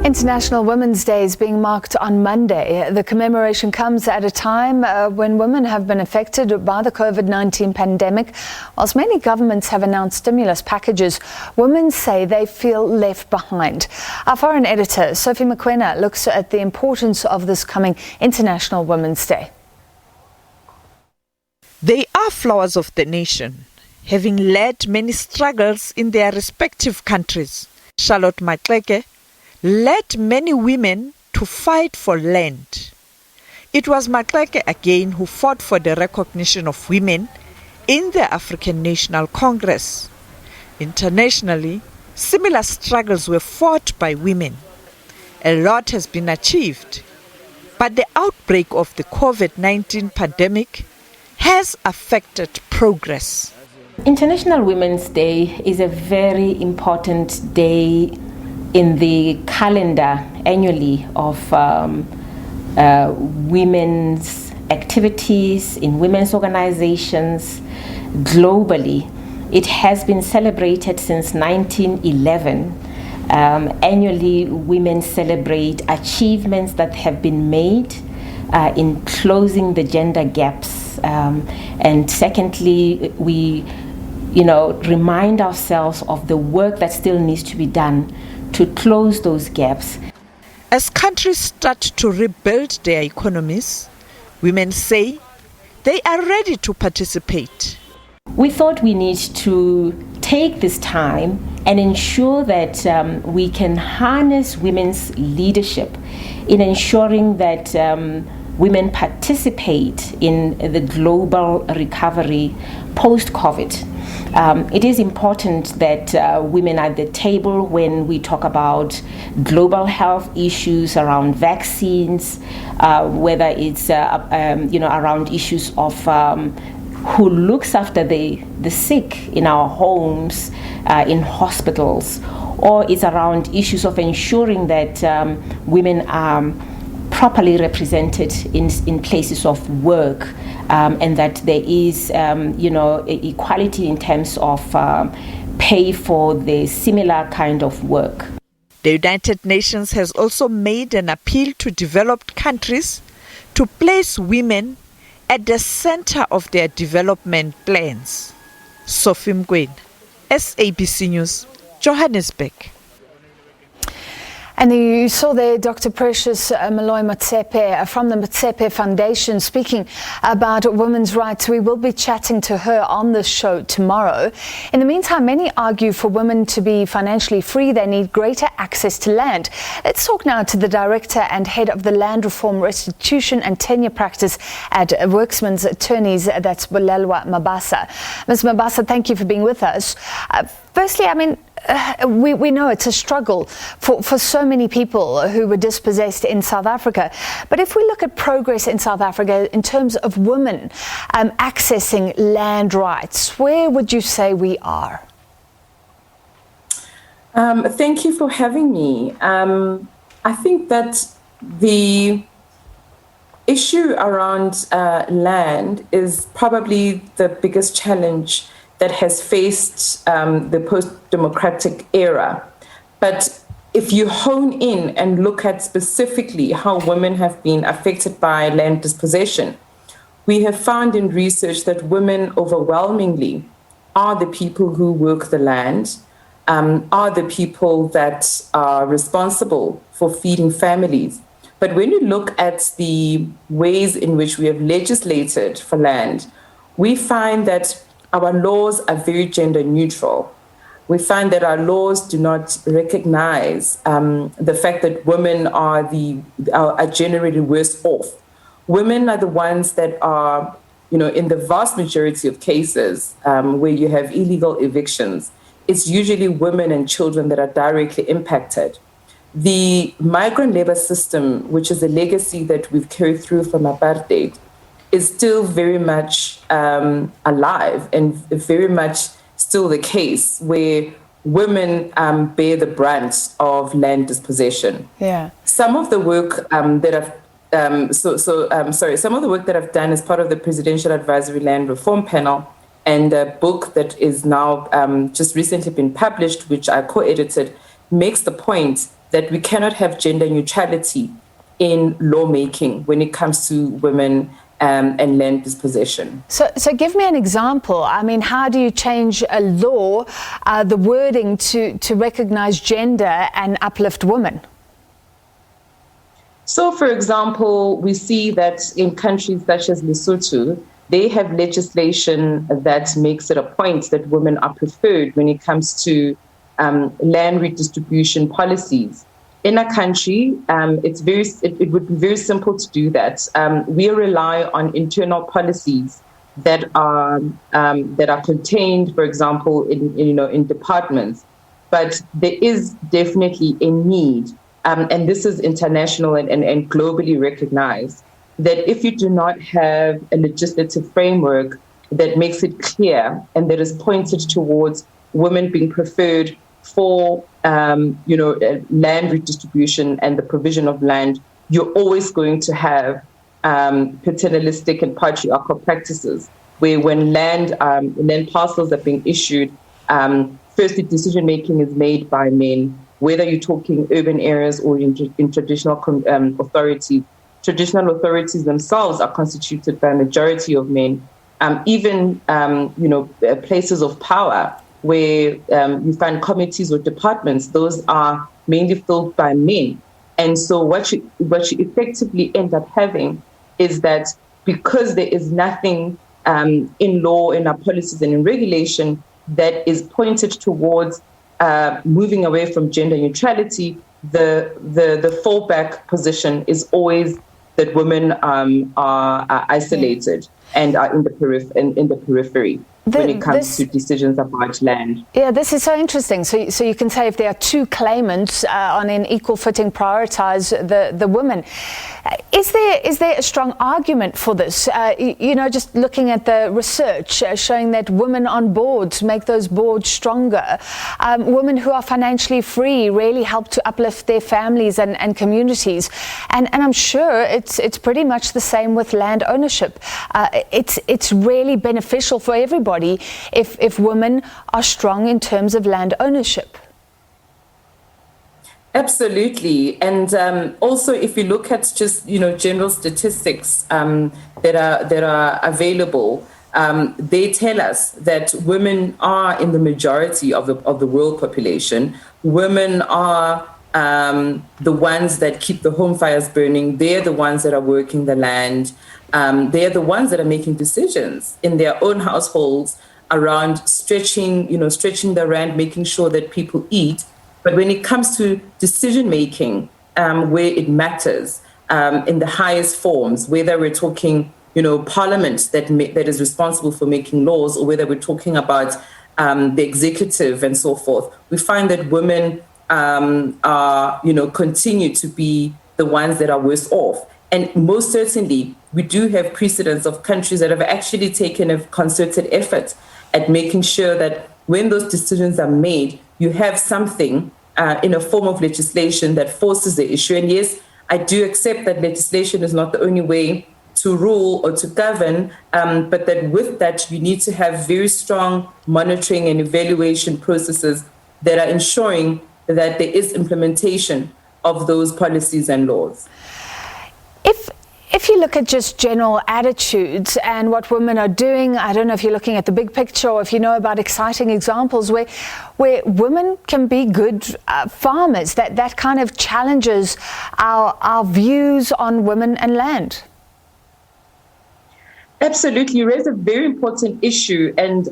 International Women's Day is being marked on Monday. The commemoration comes at a time when women have been affected by the COVID-19 pandemic. Whilst many governments have announced stimulus packages, women say they feel left behind. Our foreign editor, Sophie Mokoena, looks at the importance of this coming International Women's Day. They are flowers of the nation, having led many struggles in their respective countries. Charlotte Maxeke led many women to fight for land. It was Maxeke again who fought for the recognition of women in the African National Congress. Internationally, similar struggles were fought by women. A lot has been achieved, but the outbreak of the COVID-19 pandemic has affected progress. International Women's Day is a very important day in the calendar annually of women's activities in women's organizations globally. It has been celebrated since 1911. Annually, women celebrate achievements that have been made in closing the gender gaps. And secondly, we remind ourselves of the work that still needs to be done to close those gaps. As countries start to rebuild their economies, women say they are ready to participate. We thought we need to take this time and ensure that we can harness women's leadership in ensuring that women participate in the global recovery post-COVID. It is important that women are at the table when we talk about global health issues around vaccines, whether it's around issues of who looks after the sick in our homes, in hospitals, or it's around issues of ensuring that women are properly represented in places of work, and that there is equality in terms of pay for the similar kind of work. The United Nations has also made an appeal to developed countries to place women at the center of their development plans. Sophie Mokoena, SABC News, Johannesburg. And you saw there Dr. Precious Moloi-Motsepe from the Motsepe Foundation speaking about women's rights. We will be chatting to her on this show tomorrow. In the meantime, many argue for women to be financially free, they need greater access to land. Let's talk now to the director and head of the Land Reform, Restitution and Tenure Practice at Werksmans Attorneys, that's Bulelwa Mabasa. Ms. Mabasa, thank you for being with us. Firstly, we know it's a struggle for so many people who were dispossessed in South Africa. But if we look at progress in South Africa in terms of women accessing land rights, where would you say we are? Thank you for having me. I think that the issue around land is probably the biggest challenge that has faced the post-democratic era. But if you hone in and look at specifically how women have been affected by land dispossession, we have found in research that women overwhelmingly are the people who work the land, are the people that are responsible for feeding families. But when you look at the ways in which we have legislated for land, we find that our laws are very gender neutral. We find that our laws do not recognize the fact that women are generally worse off. Women are the ones that are, in the vast majority of cases where you have illegal evictions, it's usually women and children that are directly impacted. The migrant labor system, which is a legacy that we've carried through from apartheid, is still very much alive and very much still the case where women bear the brunt of land dispossession. Yeah. Some of the work that I've done as part of the Presidential Advisory Land Reform Panel and a book that is now just recently been published, which I co-edited, makes the point that we cannot have gender neutrality in lawmaking when it comes to women and land dispossession. So give me an example. I mean, how do you change a law, the wording to recognize gender and uplift women? So, for example, we see that in countries such as Lesotho, they have legislation that makes it a point that women are preferred when it comes to land redistribution policies. In a country, it would be very simple to do that. We rely on internal policies that are contained, for example, in departments. But there is definitely a need, and this is international and globally recognized, that if you do not have a legislative framework that makes it clear and that is pointed towards women being preferred for land redistribution and the provision of land, you're always going to have paternalistic and patriarchal practices where when land parcels are being issued, firstly, decision making is made by men, whether you're talking urban areas or in traditional authorities. Traditional authorities themselves are constituted by a majority of men. Even places of power where you find committees or departments, those are mainly filled by men. And so what you effectively end up having is that because there is nothing in law, in our policies and in regulation that is pointed towards moving away from gender neutrality, the fallback position is always that women are isolated and are in the periphery when it comes to decisions about land. Yeah, this is so interesting. So you can say if there are two claimants on an equal footing, prioritize the women. Is there a strong argument for this? Just looking at the research showing that women on boards make those boards stronger. Women who are financially free really help to uplift their families and communities. And I'm sure it's pretty much the same with land ownership. It's really beneficial for everybody if women are strong in terms of land ownership. Absolutely. And also, if you look at just, general statistics that are available, they tell us that women are in the majority of the world population. Women are the ones that keep the home fires burning. They're the ones that are working the land. They're the ones that are making decisions in their own households around stretching the rand, making sure that people eat. But when it comes to decision making, where it matters, in the highest forms, whether we're talking, Parliament that is responsible for making laws, or whether we're talking about the executive and so forth, we find that women continue to be the ones that are worse off. And most certainly, we do have precedents of countries that have actually taken a concerted effort at making sure that when those decisions are made, you have something in a form of legislation that forces the issue. And yes, I do accept that legislation is not the only way to rule or to govern, but that with that, you need to have very strong monitoring and evaluation processes that are ensuring that there is implementation of those policies and laws. If you look at just general attitudes and what women are doing, I don't know if you're looking at the big picture or if you know about exciting examples where women can be good farmers, that kind of challenges our views on women and land. Absolutely. You raise a very important issue. And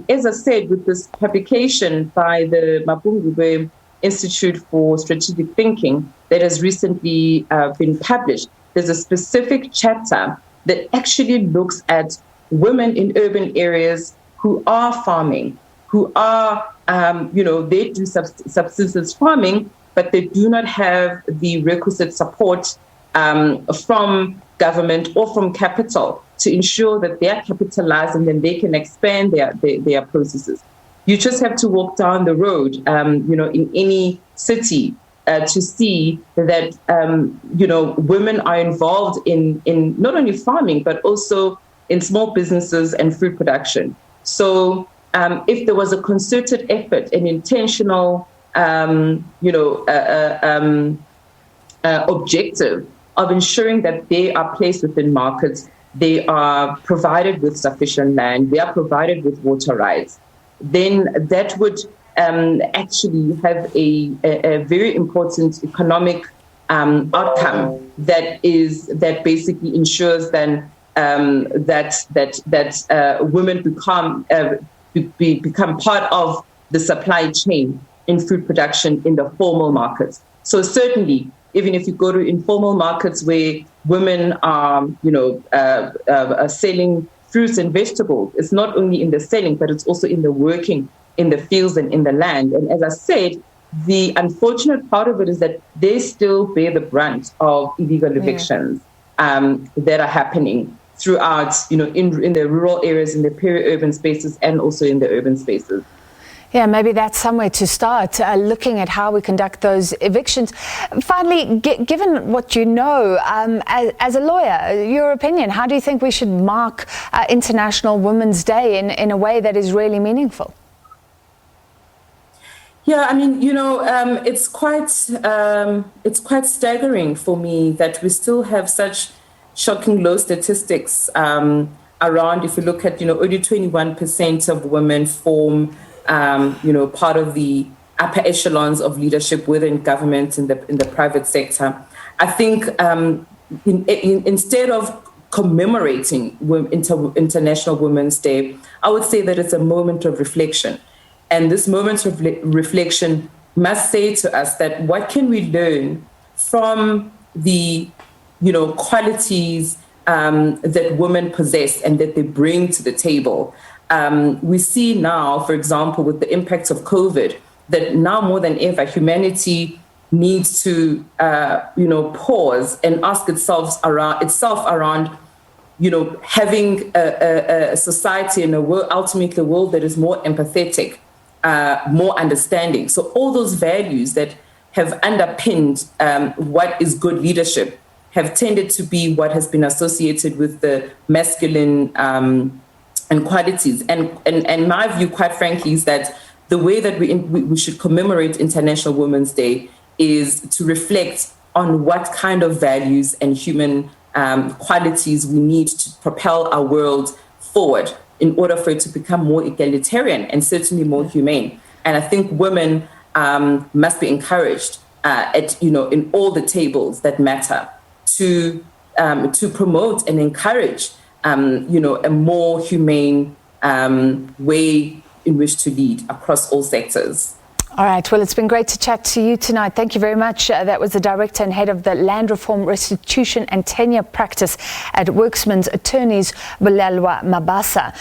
as I said, with this publication by the Mabungubwe Institute for Strategic Thinking that has recently been published, there's a specific chapter that actually looks at women in urban areas who are farming, who are, they do subsistence farming, but they do not have the requisite support from government or from capital to ensure that they are capitalized and then they can expand their processes. You just have to walk down the road, in any city to see that, women are involved in not only farming, but also in small businesses and food production. So if there was a concerted effort, an intentional objective of ensuring that they are placed within markets, they are provided with sufficient land, they are provided with water rights, then that would actually have a very important economic outcome that basically ensures then that women become part of the supply chain in food production in the formal markets. So certainly, even if you go to informal markets where women are, selling fruits and vegetables, it's not only in the selling, but it's also in the working in the fields and in the land. And as I said, the unfortunate part of it is that they still bear the brunt of illegal evictions that are happening throughout, in the rural areas, in the peri-urban spaces, and also in the urban spaces. Yeah, maybe that's somewhere to start, looking at how we conduct those evictions. Finally, given what you know, as a lawyer, your opinion, how do you think we should mark International Women's Day in a way that is really meaningful? Yeah, I mean, it's quite staggering for me that we still have such shocking low statistics around. If you look at, only 21% of women form part of the upper echelons of leadership within government in the private sector. I think instead of commemorating International Women's Day, I would say that it's a moment of reflection. And this moment of reflection must say to us that what can we learn from the qualities that women possess and that they bring to the table. We see now, for example, with the impacts of COVID, that now more than ever, humanity needs to, pause and ask itself around, having a society and ultimately a world that is more empathetic, more understanding. So all those values that have underpinned what is good leadership have tended to be what has been associated with the masculine and qualities. And my view, quite frankly, is that the way that we should commemorate International Women's Day is to reflect on what kind of values and human qualities we need to propel our world forward in order for it to become more egalitarian and certainly more humane. And I think women must be encouraged in all the tables that matter to promote and encourage a more humane way in which to lead across all sectors. All right. Well, it's been great to chat to you tonight. Thank you very much. That was the Director and Head of the Land Reform, Restitution and Tenure Practice at Werksmans Attorneys Bulelwa Mabasa.